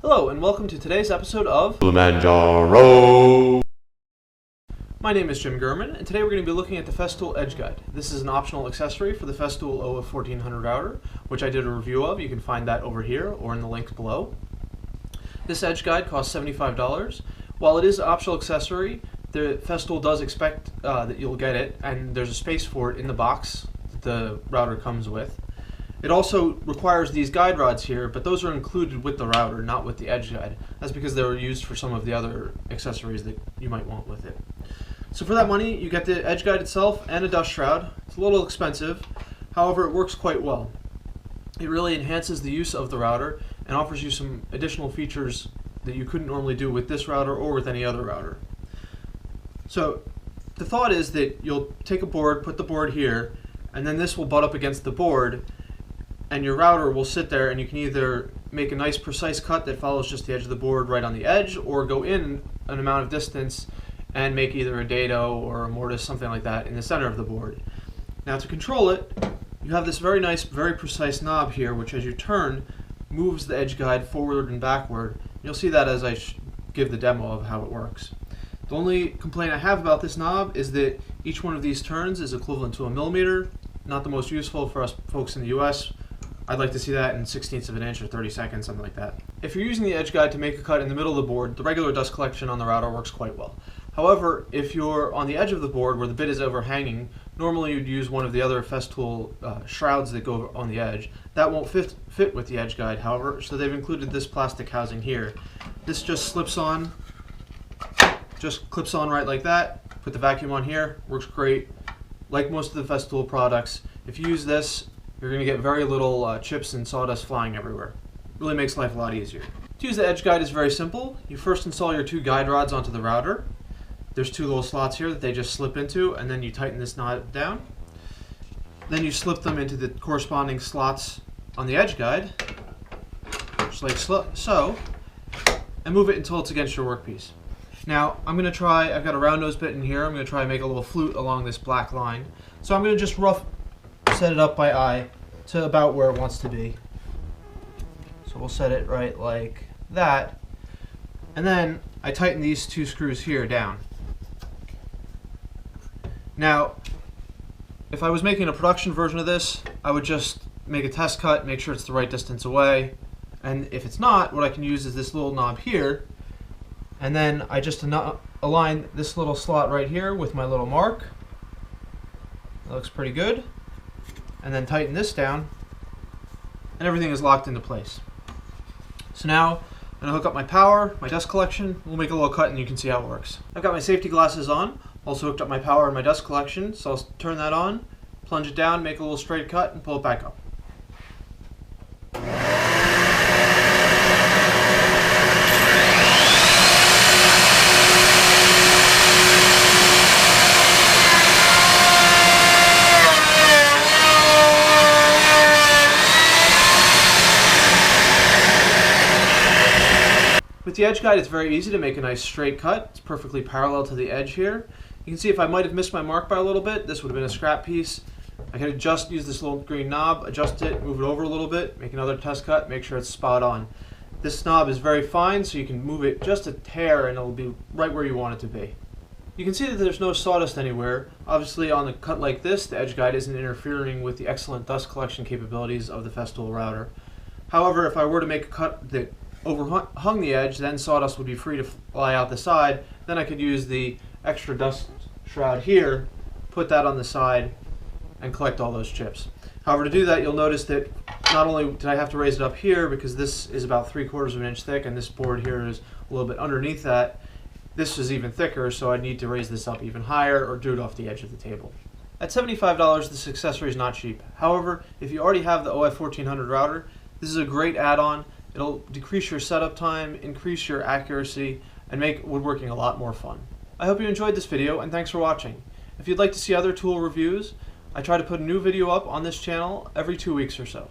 Hello and welcome to today's episode of Kilimanjaro. My name is Jim Gurman, and today we're going to be looking at the Festool Edge Guide. This is an optional accessory for the Festool OF1400 router, which I did a review of. You can find that over here or in the links below. This Edge Guide costs $75. While it is an optional accessory, the Festool does expect that you'll get it, and there's a space for it in the box that the router comes with. It also requires these guide rods here, but those are included with the router, not with the Edge Guide. That's because they were used for some of the other accessories that you might want with it. So for that money, you get the Edge Guide itself and a dust shroud. It's a little expensive, however it works quite well. It really enhances the use of the router and offers you some additional features that you couldn't normally do with this router or with any other router. So the thought is that you'll take a board, put the board here, and then this will butt up against the board, and your router will sit there, and you can either make a nice precise cut that follows just the edge of the board right on the edge, or go in an amount of distance and make either a dado or a mortise, something like that, in the center of the board. Now to control it, you have this very nice, very precise knob here, which as you turn, moves the Edge Guide forward and backward. You'll see that as I give the demo of how it works. The only complaint I have about this knob is that each one of these turns is equivalent to a millimeter. Not the most useful for us folks in the US. I'd like to see that in 1/16 of an inch or 30 seconds, something like that. If you're using the Edge Guide to make a cut in the middle of the board, the regular dust collection on the router works quite well. However, if you're on the edge of the board where the bit is overhanging, normally you'd use one of the other Festool shrouds that go on the edge. That won't fit with the Edge Guide, however, so they've included this plastic housing here. This just slips on, just clips on right like that. Put the vacuum on here, works great. Like most of the Festool products, if you use this, you're going to get very little chips and sawdust flying everywhere. Really makes life a lot easier. To use the Edge Guide is very simple. You first install your two guide rods onto the router. There's two little slots here that they just slip into, and then you tighten this knob down. Then you slip them into the corresponding slots on the Edge Guide, just like so, and move it until it's against your workpiece. Now, I've got a round nose bit in here. I'm going to try and make a little flute along this black line. So I'm going to just rough set it up by eye to about where it wants to be. So we'll set it right like that. And then I tighten these two screws here down. Now, if I was making a production version of this, I would just make a test cut, make sure it's the right distance away. And if it's not, what I can use is this little knob here. And then I just align this little slot right here with my little mark. That looks pretty good. And then tighten this down, and everything is locked into place. So now I'm going to hook up my power, my dust collection. We'll make a little cut and you can see how it works. I've got my safety glasses on, also hooked up my power and my dust collection, so I'll turn that on, plunge it down, make a little straight cut, and pull it back up. With the Edge Guide, it's very easy to make a nice straight cut. It's perfectly parallel to the edge here. You can see if I might have missed my mark by a little bit, this would have been a scrap piece. I could just use this little green knob, adjust it, move it over a little bit, make another test cut, make sure it's spot on. This knob is very fine, so you can move it just a hair and it'll be right where you want it to be. You can see that there's no sawdust anywhere. Obviously on a cut like this, the Edge Guide isn't interfering with the excellent dust collection capabilities of the Festool router. However, if I were to make a cut that overhung the edge, then sawdust would be free to fly out the side. Then I could use the extra dust shroud here, put that on the side, and collect all those chips. However, to do that, you'll notice that not only did I have to raise it up here, because this is about 3/4 of an inch thick, and this board here is a little bit underneath that, this is even thicker, so I need to raise this up even higher or do it off the edge of the table. At $75, this accessory is not cheap. However, if you already have the OF1400 router, this is a great add-on. It'll decrease your setup time, increase your accuracy, and make woodworking a lot more fun. I hope you enjoyed this video, and thanks for watching. If you'd like to see other tool reviews, I try to put a new video up on this channel every 2 weeks or so.